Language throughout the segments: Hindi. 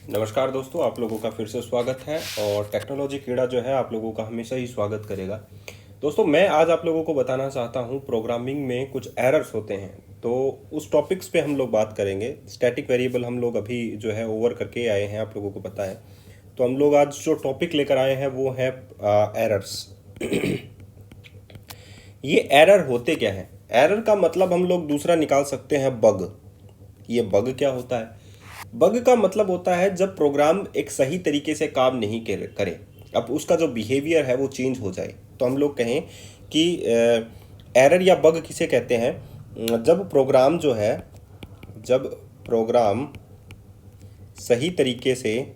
नमस्कार दोस्तों, आप लोगों का फिर से स्वागत है। और टेक्नोलॉजी कीड़ा जो है आप लोगों का हमेशा ही स्वागत करेगा। दोस्तों, मैं आज आप लोगों को बताना चाहता हूँ प्रोग्रामिंग में कुछ एरर्स होते हैं, तो उस टॉपिक्स पे हम लोग बात करेंगे। स्टैटिक वेरिएबल हम लोग अभी जो है ओवर करके आए हैं, आप लोगों को पता है। तो हम लोग आज जो टॉपिक लेकर आए हैं वो है एरर्स। ये एरर होते क्या है? एरर का मतलब हम लोग दूसरा निकाल सकते हैं, बग। ये बग क्या होता है? बग का मतलब होता है जब प्रोग्राम एक सही तरीके से काम नहीं करे, अब उसका जो बिहेवियर है वो चेंज हो जाए। तो हम लोग कहें कि एरर या बग किसे कहते हैं? जब प्रोग्राम जो है, जब प्रोग्राम सही तरीके से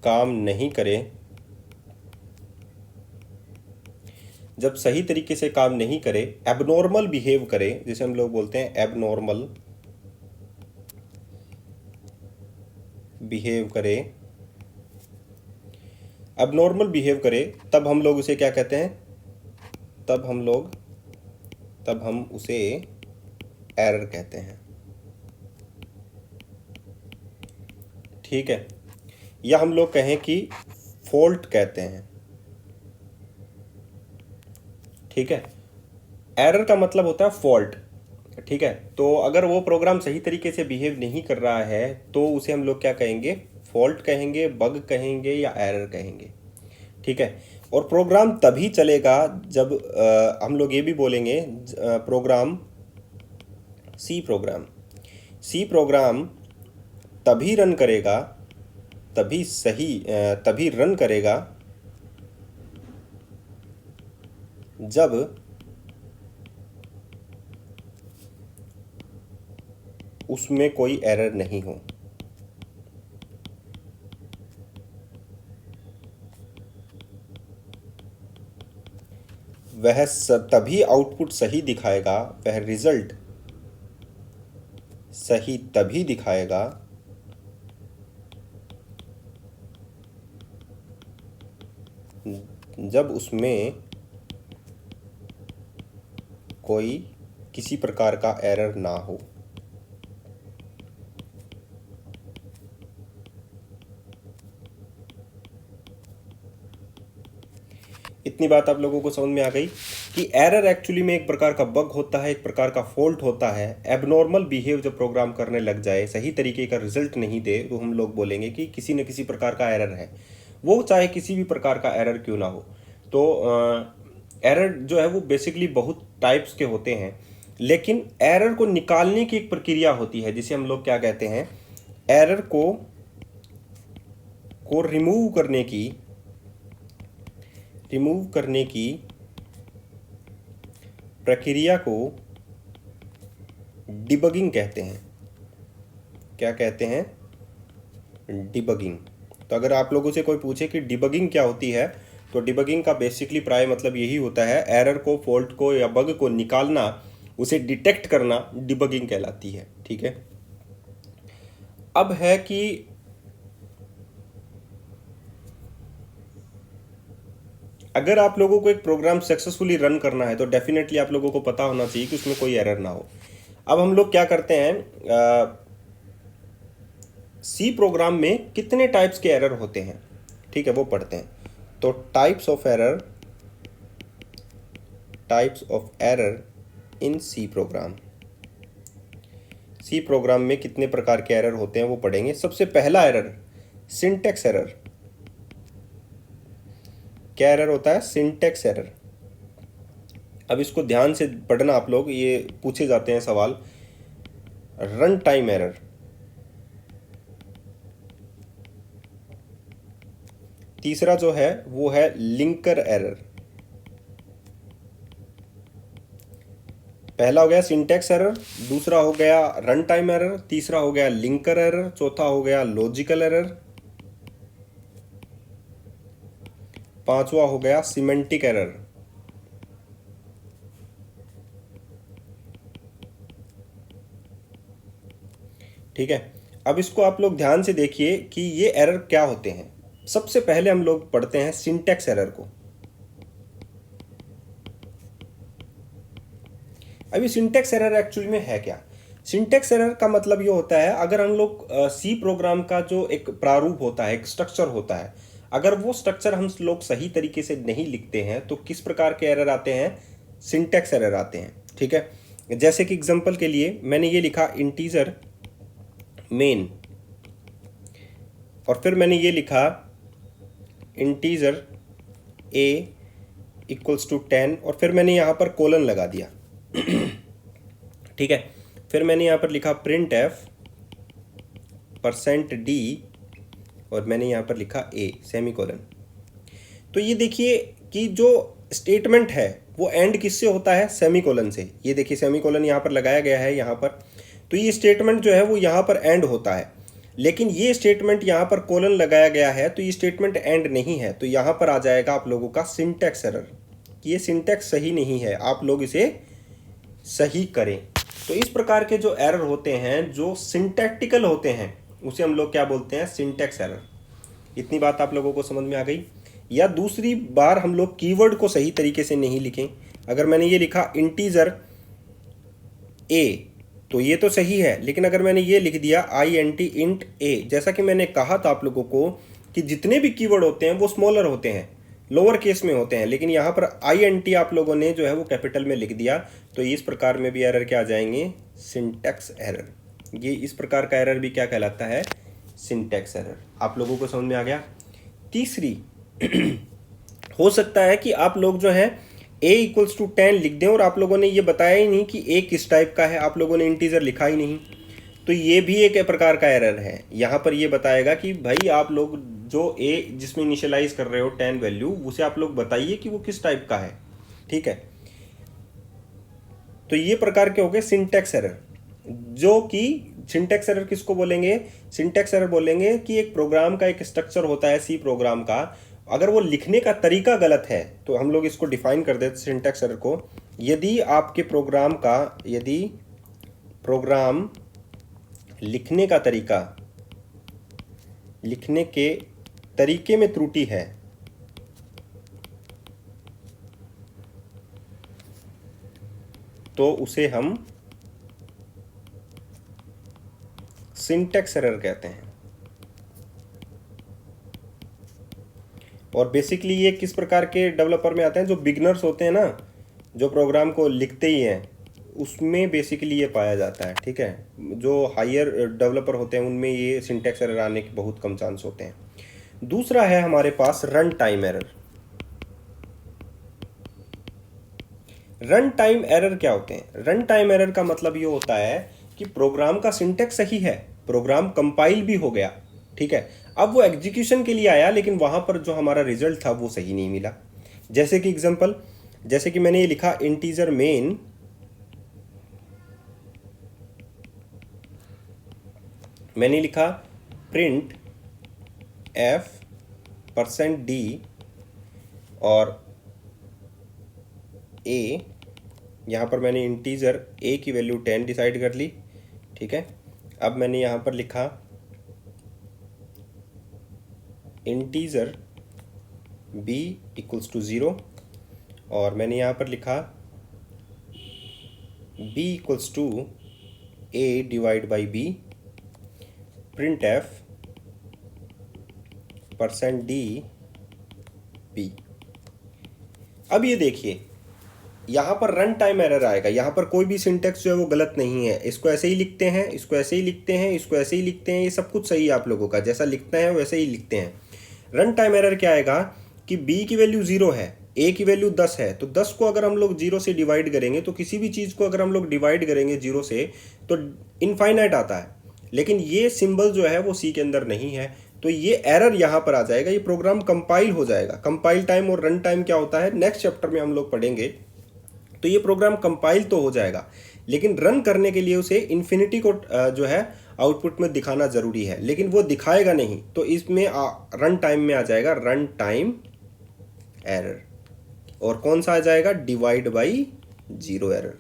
काम नहीं करे, जब सही तरीके से काम नहीं करे, एबनॉर्मल बिहेव करे, जिसे हम लोग बोलते हैं एबनॉर्मल बिहेव करे, एबनॉर्मल बिहेव करे, तब हम लोग उसे क्या कहते हैं? तब हम उसे एरर कहते हैं। ठीक है, या हम लोग कहें कि फॉल्ट कहते हैं। ठीक है, एरर का मतलब होता है फॉल्ट। ठीक है, तो अगर वो प्रोग्राम सही तरीके से बिहेव नहीं कर रहा है तो उसे हम लोग क्या कहेंगे? फॉल्ट कहेंगे, बग कहेंगे या एरर कहेंगे। ठीक है, और प्रोग्राम तभी चलेगा जब हम लोग ये भी बोलेंगे प्रोग्राम सी प्रोग्राम तभी रन करेगा, तभी रन करेगा जब उसमें कोई एरर नहीं हो। तभी आउटपुट सही दिखाएगा, वह रिजल्ट सही तभी दिखाएगा जब उसमें कोई किसी प्रकार का एरर ना हो। इतनी बात आप लोगों को समझ में आ गई कि एरर एक्चुअली में एक प्रकार का बग होता है, एक प्रकार का फॉल्ट होता है। एबनॉर्मल बिहेव जब प्रोग्राम करने लग जाए, सही तरीके का रिजल्ट नहीं दे, तो हम लोग बोलेंगे कि किसी न किसी प्रकार का एरर है, वो चाहे किसी भी प्रकार का एरर क्यों ना हो। तो एरर जो है वो बेसिकली बहुत टाइप्स के होते हैं, लेकिन एरर को निकालने की एक प्रक्रिया होती है जिसे हम लोग क्या कहते हैं? एरर को रिमूव करने की प्रक्रिया को डिबगिंग कहते हैं। क्या कहते हैं? डिबगिंग। तो अगर आप लोगों से कोई पूछे कि डिबगिंग क्या होती है, तो डिबगिंग का बेसिकली प्राय मतलब यही होता है, एरर को, फॉल्ट को या बग को निकालना, उसे डिटेक्ट करना डिबगिंग कहलाती है। ठीक है, अब है कि अगर आप लोगों को एक प्रोग्राम सक्सेसफुली रन करना है तो डेफिनेटली आप लोगों को पता होना चाहिए कि उसमें कोई एरर ना हो। अब हम लोग क्या करते हैं, सी प्रोग्राम में कितने टाइप्स के एरर होते हैं, ठीक है, वो पढ़ते हैं। तो types of error in C program में कितने प्रकार के एरर होते हैं वो पढ़ेंगे। सबसे पहला एरर, सिंटेक्स एरर। क्या एरर होता है? Syntax error. अब इसको ध्यान से पढ़ना आप लोग, ये पूछे जाते हैं सवाल। Run time error. तीसरा जो है वो है लिंकर एरर। पहला हो गया सिंटेक्स एरर, दूसरा हो गया रन टाइम एरर, तीसरा हो गया लिंकर एरर, चौथा हो गया लॉजिकल एरर, पांचवा हो गया सिमेंटिक एरर। ठीक है, अब इसको आप लोग ध्यान से देखिए कि ये एरर क्या होते हैं। सबसे पहले हम लोग पढ़ते हैं सिंटेक्स एरर को। अभी सिंटेक्स एरर एक्चुअली में है क्या? सिंटैक्स एरर का मतलब ये होता है, अगर हम लोग सी प्रोग्राम का जो एक प्रारूप होता है, एक स्ट्रक्चर होता है, अगर वो स्ट्रक्चर हम लोग सही तरीके से नहीं लिखते हैं तो किस प्रकार के एरर आते हैं, सिंटैक्स एरर आते हैं। ठीक है, जैसे कि एग्जांपल के लिए मैंने ये लिखा इंटीजर मेन, और फिर मैंने ये लिखा इंटीजर a इक्वल्स टू 10, और फिर मैंने यहाँ पर कोलन लगा दिया। ठीक है, फिर मैंने यहाँ पर लिखा प्रिंट एफ %d, और मैंने यहाँ पर लिखा a सेमीकोलन। तो ये देखिए कि जो स्टेटमेंट है वो एंड किससे होता है, सेमीकोलन से। ये देखिए सेमीकोलन यहाँ पर लगाया गया है यहाँ पर, तो ये स्टेटमेंट जो है वो यहाँ पर एंड होता है, लेकिन ये स्टेटमेंट यहाँ पर कोलन लगाया गया है तो ये स्टेटमेंट एंड नहीं है, तो यहाँ पर आ जाएगा आप लोगों का सिंटैक्स एरर। ये सिंटैक्स सही नहीं है, आप लोग इसे सही करें। तो इस प्रकार के जो एरर होते हैं जो सिंटैक्टिकल होते हैं उसे हम लोग क्या बोलते हैं, सिंटैक्स एरर। इतनी बात आप लोगों को समझ में आ गई। या दूसरी बार हम लोग कीवर्ड को सही तरीके से नहीं लिखें। अगर मैंने ये लिखा इंटीजर a तो ये तो सही है, लेकिन अगर मैंने ये लिख दिया int int a, जैसा कि मैंने कहा था आप लोगों को कि जितने भी कीवर्ड होते हैं वो स्मॉलर होते हैं, लोअर केस में होते हैं, लेकिन यहाँ पर int आप लोगों ने जो है वो कैपिटल में लिख दिया, तो इस प्रकार में भी एरर क्या आ जाएंगे, सिंटैक्स एरर। ये इस प्रकार का एरर भी क्या कहलाता है, सिंटैक्स एरर। आप लोगों को समझ में आ गया। तीसरी हो सकता है कि आप लोग जो है a इक्वल्स टू 10 लिख दें और आप लोगों ने ये बताया ही नहीं कि a किस टाइप का है, आप लोगों ने इंटीजर लिखा ही नहीं, तो ये भी एक प्रकार का एरर है। यहाँ पर ये बताएगा कि भाई आप लोग जो a जिसमें इनिशियलाइज कर रहे हो 10 वैल्यू, उसे आप लोग बताइए कि वो किस टाइप का है। ठीक है, तो ये प्रकार के हो गए सिंटैक्स एरर। जो कि सिंटैक्स एरर किसको बोलेंगे, सिंटैक्स एरर बोलेंगे कि एक प्रोग्राम का एक स्ट्रक्चर होता है सी प्रोग्राम का, अगर वो लिखने का तरीका गलत है तो हम लोग इसको डिफाइन कर देते सिंटैक्स एरर को। यदि आपके प्रोग्राम का, यदि प्रोग्राम लिखने का तरीका, लिखने के तरीके में त्रुटि है, तो उसे हम सिंटैक्स एरर कहते हैं। और बेसिकली ये किस प्रकार के डेवलपर में आते हैं, जो बिगनर्स होते हैं ना, जो प्रोग्राम को लिखते ही हैं, उसमें बेसिकली ये पाया जाता है। ठीक है, जो हायर डेवलपर होते हैं उनमें ये सिंटैक्स एरर आने के बहुत कम चांस होते हैं। दूसरा है हमारे पास run time error. Run time error क्या होते हैं, रन टाइम एरर का मतलब ये होता है कि प्रोग्राम का सिंटैक्स सही है, प्रोग्राम कंपाइल भी हो गया, ठीक है, अब वो एग्जीक्यूशन के लिए आया, लेकिन वहां पर जो हमारा रिजल्ट था वो सही नहीं मिला। जैसे कि एग्जांपल, जैसे कि मैंने ये लिखा इंटीजर मेन, मैंने लिखा प्रिंट f %d और a, यहाँ पर मैंने इंटीजर a की वैल्यू 10 डिसाइड कर ली। ठीक है, अब मैंने यहाँ पर लिखा इंटीजर b इक्वल्स टू 0 और मैंने यहाँ पर लिखा b equals to a divide by b, print f %d b। अब ये देखिए यहाँ पर रन टाइम एरर आएगा, यहाँ पर कोई भी सिंटैक्स जो है वो गलत नहीं है, इसको ऐसे ही लिखते हैं, इसको ऐसे ही लिखते हैं, इसको ऐसे ही लिखते हैं, ये सब कुछ सही है आप लोगों का, जैसा लिखते हैं वैसे ही लिखते हैं। रन टाइम एरर क्या आएगा कि b की वैल्यू 0 है, a की वैल्यू 10 है, तो 10 को अगर हम लोग 0 से डिवाइड करेंगे, तो किसी भी चीज़ को अगर हम लोग डिवाइड करेंगे 0 से तो इनफाइनाइट आता है, लेकिन ये सिंबल जो है वो c के अंदर नहीं है, तो ये एरर यहाँ पर आ जाएगा, ये प्रोग्राम कंपाइल हो जाएगा। कंपाइल टाइम और रन टाइम क्या होता है नेक्स्ट चैप्टर में हम लोग पढ़ेंगे। तो ये प्रोग्राम कंपाइल तो हो जाएगा, लेकिन रन करने के लिए उसे इन्फिनिटी को जो है आउटपुट में दिखाना ज़रूरी है, लेकिन वो दिखाएगा नहीं, तो इसमें रन टाइम में आ जाएगा रन टाइम एरर। और कौन सा आ जाएगा, डिवाइड बाई 0 एरर,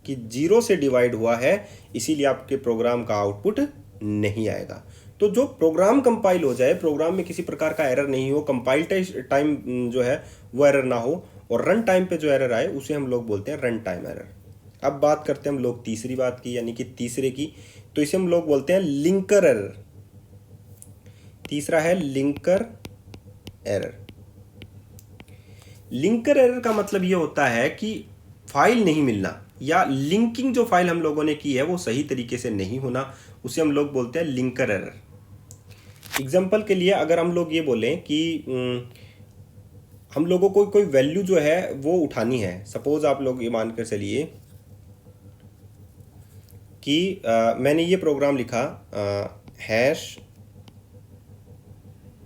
कि 0 से डिवाइड हुआ है इसीलिए आपके प्रोग्राम का आउटपुट नहीं आएगा। तो जो प्रोग्राम कंपाइल हो जाए, प्रोग्राम में किसी प्रकार का एरर नहीं हो, कंपाइल टाइम जो है वो एरर ना हो, और रन टाइम पे जो एरर आए उसे हम लोग बोलते हैं रन टाइम एरर। अब बात करते हैं हम लोग तीसरी बात की, यानी कि तीसरे की। तो इसे हम लोग बोलते हैं लिंकर एरर। तीसरा है लिंकर एरर। लिंकर एरर का मतलब ये होता है कि फाइल नहीं मिलना, या लिंकिंग जो फाइल हम लोगों ने की है वो सही तरीके से नहीं होना, उसे हम लोग बोलते हैं लिंकर एरर। एग्जाम्पल के लिए अगर हम लोग ये बोलें कि हम लोगों को कोई वैल्यू जो है वो उठानी है, सपोज आप लोग ये मान कर चलिए कि मैंने ये प्रोग्राम लिखा हैश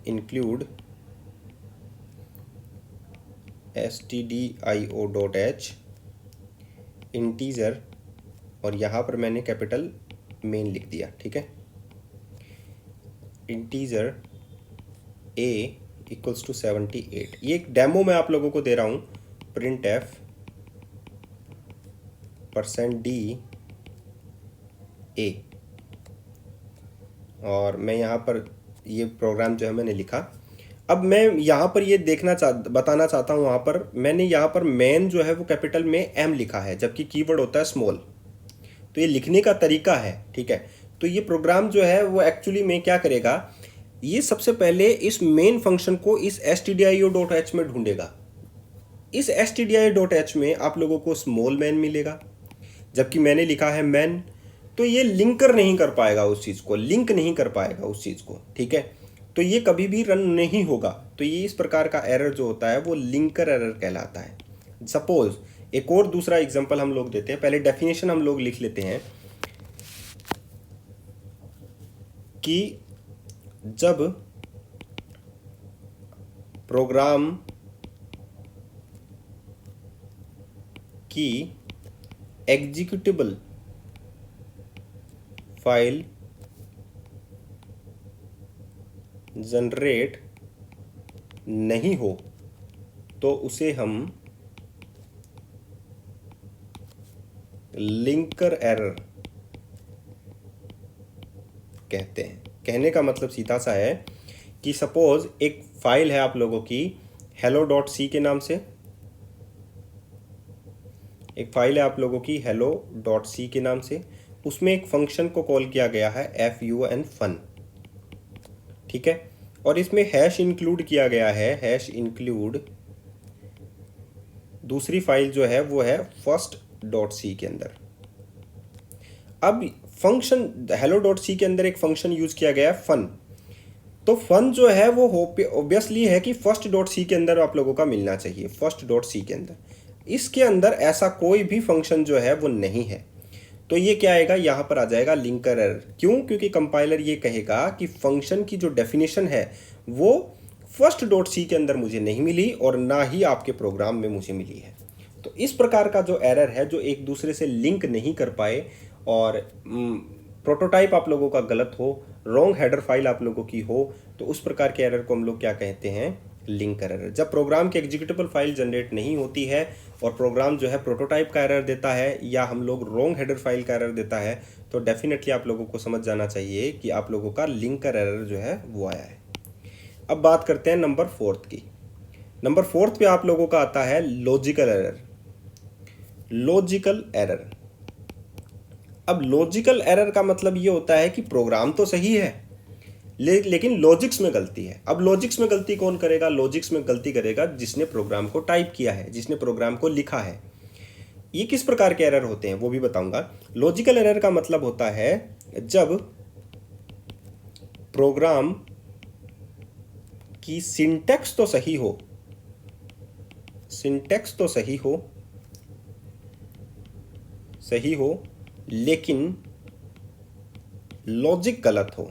इंक्लूड stdio.h इंटीजर, और यहाँ पर मैंने कैपिटल मेन लिख दिया, ठीक है। Integer a equals to 78। ये एक डेमो मैं आप लोगों को दे रहा हूँ, प्रिंट एफ %d a, और मैं यहाँ पर ये प्रोग्राम जो है मैंने लिखा। अब मैं यहाँ पर ये बताना चाहता हूँ, वहाँ पर मैंने यहाँ पर मैन जो है वो कैपिटल में एम लिखा है, जबकि कीवर्ड होता है स्मॉल। तो ये लिखने का तरीका है, ठीक है। तो ये प्रोग्राम जो है वो एक्चुअली में क्या करेगा, ये सबसे पहले इस मेन फंक्शन को इस stdio.h में ढूंढेगा। इस stdio.h में आप लोगों को स्मॉल मैन मिलेगा, जबकि मैंने लिखा है मैन। तो ये लिंकर नहीं कर पाएगा उस चीज़ को, लिंक नहीं कर पाएगा उस चीज़ को, ठीक है। तो ये कभी भी रन नहीं होगा। तो ये इस प्रकार का एरर जो होता है वो लिंकर एरर कहलाता है। सपोज एक और दूसरा एग्जांपल हम लोग देते हैं, पहले डेफिनेशन हम लोग लिख लेते हैं कि जब प्रोग्राम की एग्जीक्यूटेबल फाइल जनरेट नहीं हो तो उसे हम लिंकर एरर कहते हैं। कहने का मतलब सीधा सा है कि सपोज एक फाइल है आप लोगों की hello.c के नाम से, एक फाइल है आप लोगों की hello.c के नाम से, उसमें एक फंक्शन को कॉल किया गया है fun, ठीक है। और इसमें हैश इंक्लूड किया गया है, हैश इंक्लूड दूसरी फाइल जो है वो है first.c के अंदर। अब फंक्शन hello.c के अंदर एक फंक्शन यूज किया गया है फन। तो फन जो है वो ऑब्वियसली है कि first.c के अंदर आप लोगों का मिलना चाहिए, first.c के अंदर। इसके अंदर ऐसा कोई भी फंक्शन जो है वो नहीं है। तो ये क्या आएगा, यहाँ पर आ जाएगा लिंकर एरर। क्यों? क्योंकि कंपाइलर ये कहेगा कि फंक्शन की जो डेफिनेशन है वो first.c के अंदर मुझे नहीं मिली और ना ही आपके प्रोग्राम में मुझे मिली है। तो इस प्रकार का जो एरर है, जो एक दूसरे से लिंक नहीं कर पाए और प्रोटोटाइप आप लोगों का गलत हो, रॉन्ग हेडर फाइल आप लोगों की हो, तो उस प्रकार के एरर को हम लोग क्या कहते हैं, लिंकर एरर। जब प्रोग्राम की एग्जीक्यूटेबल फाइल जनरेट नहीं होती है और प्रोग्राम जो है प्रोटोटाइप का एरर देता है या हम लोग रॉन्ग हेडर फाइल का एरर देता है, तो डेफिनेटली आप लोगों को समझ जाना चाहिए कि आप लोगों का लिंकर एरर जो है वो आया है। अब बात करते हैं नंबर 4 की। नंबर 4 पे आप लोगों का आता है लॉजिकल एरर। लॉजिकल एरर, अब लॉजिकल एरर का मतलब ये होता है कि प्रोग्राम तो सही है लेकिन लॉजिक्स में गलती है। अब लॉजिक्स में गलती कौन करेगा? लॉजिक्स में गलती करेगा जिसने प्रोग्राम को टाइप किया है, जिसने प्रोग्राम को लिखा है। ये किस प्रकार के एरर होते हैं वो भी बताऊंगा। लॉजिकल एरर का मतलब होता है जब प्रोग्राम की सिंटैक्स तो सही हो, सिंटैक्स तो सही हो लेकिन लॉजिक गलत हो।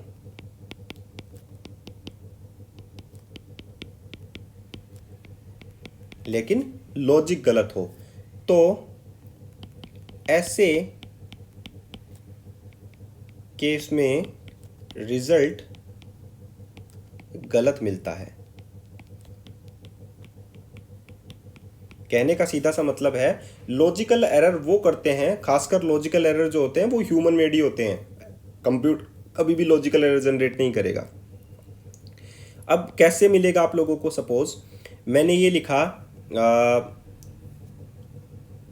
लेकिन लॉजिक गलत हो तो ऐसे केस में रिजल्ट गलत मिलता है। कहने का सीधा सा मतलब है लॉजिकल एरर वो करते हैं, खासकर लॉजिकल एरर जो होते हैं वो ह्यूमन मेड ही होते हैं। कंप्यूटर कभी भी लॉजिकल एरर जनरेट नहीं करेगा। अब कैसे मिलेगा आप लोगों को? सपोज मैंने ये लिखा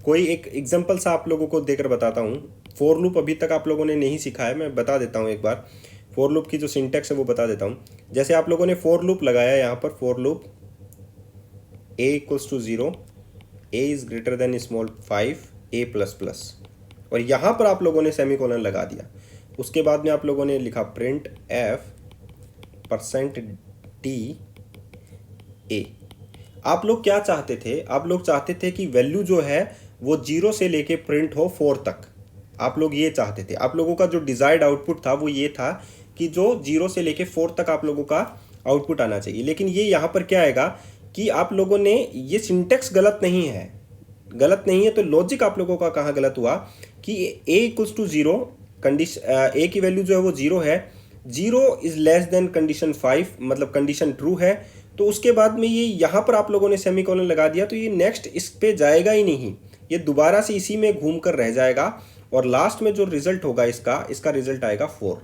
कोई एक एग्जांपल सा आप लोगों को देकर बताता हूँ। फॉर लूप अभी तक आप लोगों ने नहीं सीखा है, मैं बता देता हूँ एक बार। फॉर लूप की जो सिंटैक्स है वो बता देता हूँ। जैसे आप लोगों ने फॉर लूप लगाया यहाँ पर, for loop a equals to 0, a is greater than small 5 a plus plus, और यहाँ पर आप लोगों ने सेमीकोलन लगा दिया। उसके बाद में आप लोगों ने लिखा प्रिंट f %d a। आप लोग क्या चाहते थे? आप लोग चाहते थे कि वैल्यू जो है वो 0 से लेके प्रिंट हो 4 तक। आप लोग ये चाहते थे। आप लोगों का जो डिजायर्ड आउटपुट था वो ये था कि जो 0 से लेके 4 तक आप लोगों का आउटपुट आना चाहिए। लेकिन ये यहाँ पर क्या आएगा कि आप लोगों ने, ये सिंटेक्स गलत नहीं है, गलत नहीं है, तो लॉजिक आप लोगों का कहाँ गलत हुआ कि a equals to 0, condition a की वैल्यू जो है वो 0 है, 0 इज लेस देन कंडीशन 5, मतलब कंडीशन ट्रू है। तो उसके बाद में ये यहाँ पर आप लोगों ने सेमीकोलन लगा दिया, तो ये नेक्स्ट इस पे जाएगा ही नहीं, ये दोबारा से इसी में घूम कर रह जाएगा, और लास्ट में जो रिजल्ट होगा इसका रिजल्ट आएगा 4,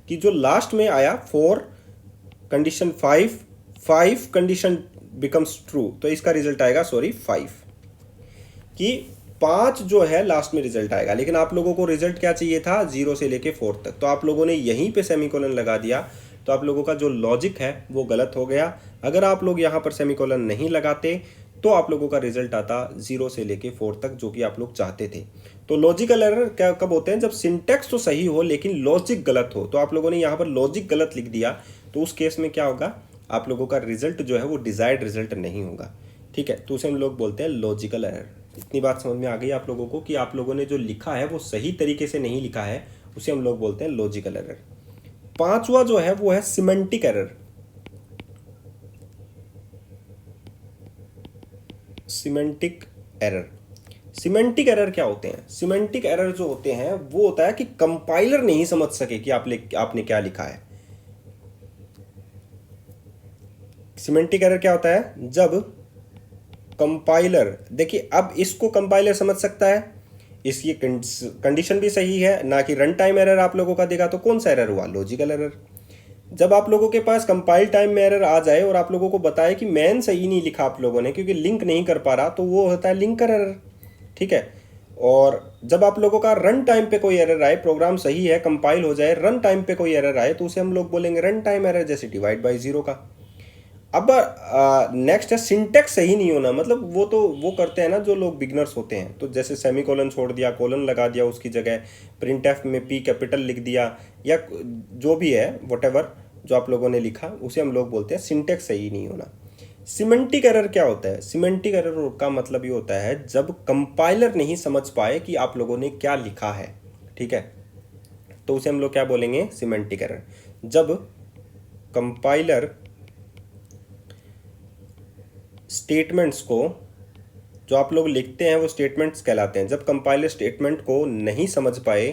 कि जो लास्ट में आया 4 कंडीशन 5 कंडीशन बिकम्स ट्रू, तो इसका रिजल्ट आएगा 5, कि 5 जो है लास्ट में रिजल्ट आएगा। लेकिन आप लोगों को रिजल्ट क्या चाहिए था? 0 से लेके 4 तक। तो आप लोगों ने यहीं पे सेमीकोलन लगा दिया, तो आप लोगों का जो लॉजिक है वो गलत हो गया। अगर आप लोग यहाँ पर सेमीकोलन नहीं लगाते तो आप लोगों का रिजल्ट आता 0 से लेके 4 तक, जो कि आप लोग चाहते थे। तो लॉजिकल एरर क्या कब होते हैं? जब सिंटैक्स तो सही हो लेकिन लॉजिक गलत हो। तो आप लोगों ने यहाँ पर लॉजिक गलत लिख दिया, तो उस केस में क्या होगा? आप लोगों का रिजल्ट जो है वो डिजायर्ड रिजल्ट नहीं होगा। ठीक है, तो उसे हम लोग बोलते हैं लॉजिकल एरर। इतनी बात समझ में आ गई आप लोगों को कि आप लोगों ने जो लिखा है वो सही तरीके से नहीं लिखा है, उसे हम लोग बोलते हैं लॉजिकल एरर। पांचवा जो है वो है semantic error. Semantic error, semantic error क्या होते हैं? सिमेंटिक एरर जो होते हैं वो होता है कि कंपाइलर नहीं समझ सके कि आपने क्या लिखा है। सिमेंटिक एरर क्या होता है? जब कंपाइलर, देखिए अब इसको कंपाइलर समझ सकता है, इसकी कंडीशन भी सही है, ना कि रन टाइम एरर आप लोगों का देगा, तो कौन सा एरर हुआ? Logical error. जब आप लोगों के पास कंपाइल टाइम में एरर आ जाए और आप लोगों को बताए कि मैन सही नहीं लिखा आप लोगों ने क्योंकि लिंक नहीं कर पा रहा, तो वो होता है लिंकर एरर। ठीक है, और जब आप लोगों का रन टाइम पे कोई एरर आए, प्रोग्राम सही है, कंपाइल हो जाए, रन टाइम पे कोई एरर आए, तो उसे हम लोग बोलेंगे रन टाइम एरर, जैसे डिवाइड बाई 0 का। अब नेक्स्ट है सिंटेक्स सही नहीं होना, मतलब वो करते हैं ना जो लोग बिगनर्स होते हैं, तो जैसे सेमीकोलन छोड़ दिया, कोलन लगा दिया उसकी जगह, प्रिंट एफ में पी कैपिटल लिख दिया, या जो भी है व्हाटएवर जो आप लोगों ने लिखा, उसे हम लोग बोलते हैं सिंटेक्स सही नहीं होना। सिमेंटिक एरर क्या होता है? सिमेंटिक एरर का मतलब ये होता है जब कंपाइलर नहीं समझ पाए कि आप लोगों ने क्या लिखा है। ठीक है, तो उसे हम लोग क्या बोलेंगे? Semantic error. जब कंपाइलर स्टेटमेंट्स को, जो आप लोग लिखते हैं वो स्टेटमेंट्स कहलाते हैं, जब कंपाइलर स्टेटमेंट को नहीं समझ पाए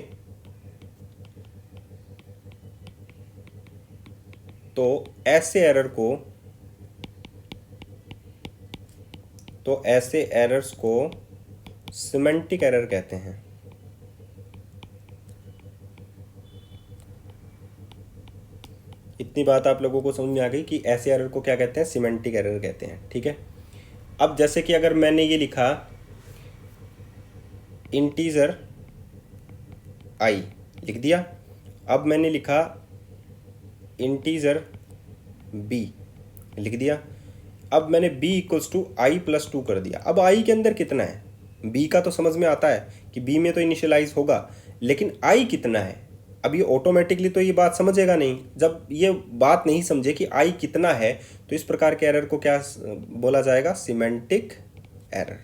तो ऐसे एरर्स को सिमेंटिक एरर कहते हैं। इतनी बात आप लोगों को समझ में आ गई कि ऐसे एरर को क्या कहते हैं? सिमेंटिक एरर कहते हैं। ठीक है, अब जैसे कि अगर मैंने ये लिखा इंटीजर i लिख दिया, अब मैंने लिखा इंटीजर b लिख दिया, अब मैंने b equals to I plus 2 कर दिया। अब i के अंदर कितना है? b का तो समझ में आता है कि b में तो इनिशियलाइज होगा, लेकिन i कितना है? अब ये ऑटोमेटिकली तो ये बात समझेगा नहीं। जब ये बात नहीं समझे कि i कितना है, तो इस प्रकार के एरर को क्या बोला जाएगा? Semantic error.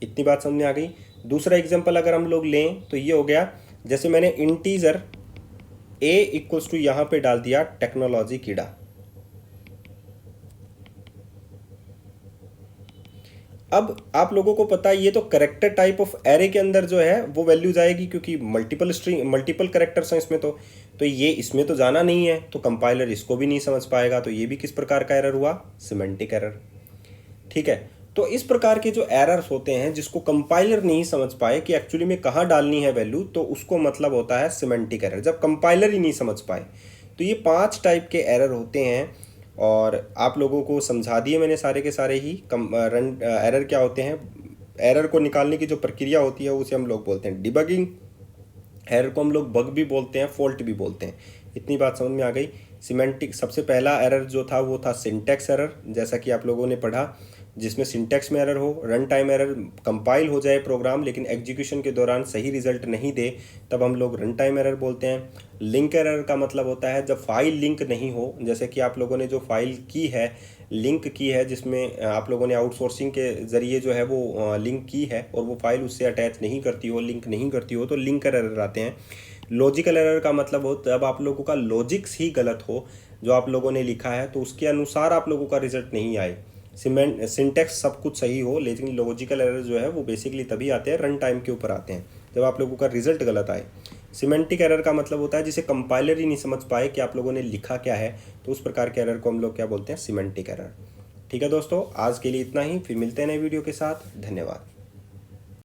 इतनी बात समझ में आ गई। दूसरा एग्जांपल अगर हम लोग लें तो ये हो गया, जैसे मैंने इंटीजर a इक्वल्स टू यहाँ पे डाल दिया टेक्नोलॉजी कीड़ा। अब आप लोगों को पता है ये तो करेक्टर टाइप ऑफ एरे के अंदर जो है वो वैल्यू जाएगी, क्योंकि मल्टीपल करेक्टर्स हैं इसमें, तो ये इसमें तो जाना नहीं है, तो कंपाइलर इसको भी नहीं समझ पाएगा, तो ये भी किस प्रकार का एरर हुआ? Semantic error. ठीक है, तो इस प्रकार के जो एरर्स होते हैं जिसको कंपाइलर नहीं समझ पाए कि एक्चुअली में कहाँ डालनी है वैल्यू, तो उसको मतलब होता है सिमेंटिक एरर, जब कंपाइलर ही नहीं समझ पाए। तो ये 5 टाइप के एरर होते हैं और आप लोगों को समझा दिए मैंने सारे के सारे ही रन एरर क्या होते हैं। एरर को निकालने की जो प्रक्रिया होती है उसे हम लोग बोलते हैं डिबगिंग। एरर को हम लोग बग भी बोलते हैं, फॉल्ट भी बोलते हैं। इतनी बात समझ में आ गई। सिमेंटिक सबसे पहला एरर जो था वो था सिंटैक्स एरर, जैसा कि आप लोगों ने पढ़ा, जिसमें सिंटैक्स में एरर हो, रन टाइम एरर, कंपाइल हो जाए प्रोग्राम लेकिन एग्जीक्यूशन के दौरान सही रिजल्ट नहीं दे, तब हम लोग रन टाइम एरर बोलते हैं। लिंक एरर का मतलब होता है जब फाइल लिंक नहीं हो, जैसे कि आप लोगों ने जो फाइल की है, लिंक की है, जिसमें आप लोगों ने आउटसोर्सिंग के ज़रिए जो है वो लिंक की है और वो फाइल उससे अटैच नहीं करती हो, लिंक नहीं करती हो, तो लिंक एरर आते हैं। लॉजिकल एरर का मतलब हो जब आप लोगों का लॉजिक्स ही गलत हो, जो आप लोगों ने लिखा है तो उसके अनुसार आप लोगों का रिजल्ट नहीं आए। सिंटेक्स सब कुछ सही हो लेकिन लॉजिकल एरर जो है वो बेसिकली तभी आते हैं, रन टाइम के ऊपर आते हैं, जब आप लोगों का रिजल्ट गलत आए। सिमेंटिक एरर का मतलब होता है जिसे कंपाइलर ही नहीं समझ पाए कि आप लोगों ने लिखा क्या है, तो उस प्रकार के एरर को हम लोग क्या बोलते हैं, सिमेंटिक एरर। ठीक है दोस्तों, आज के लिए इतना ही, फिर मिलते हैं नए वीडियो के साथ। धन्यवाद।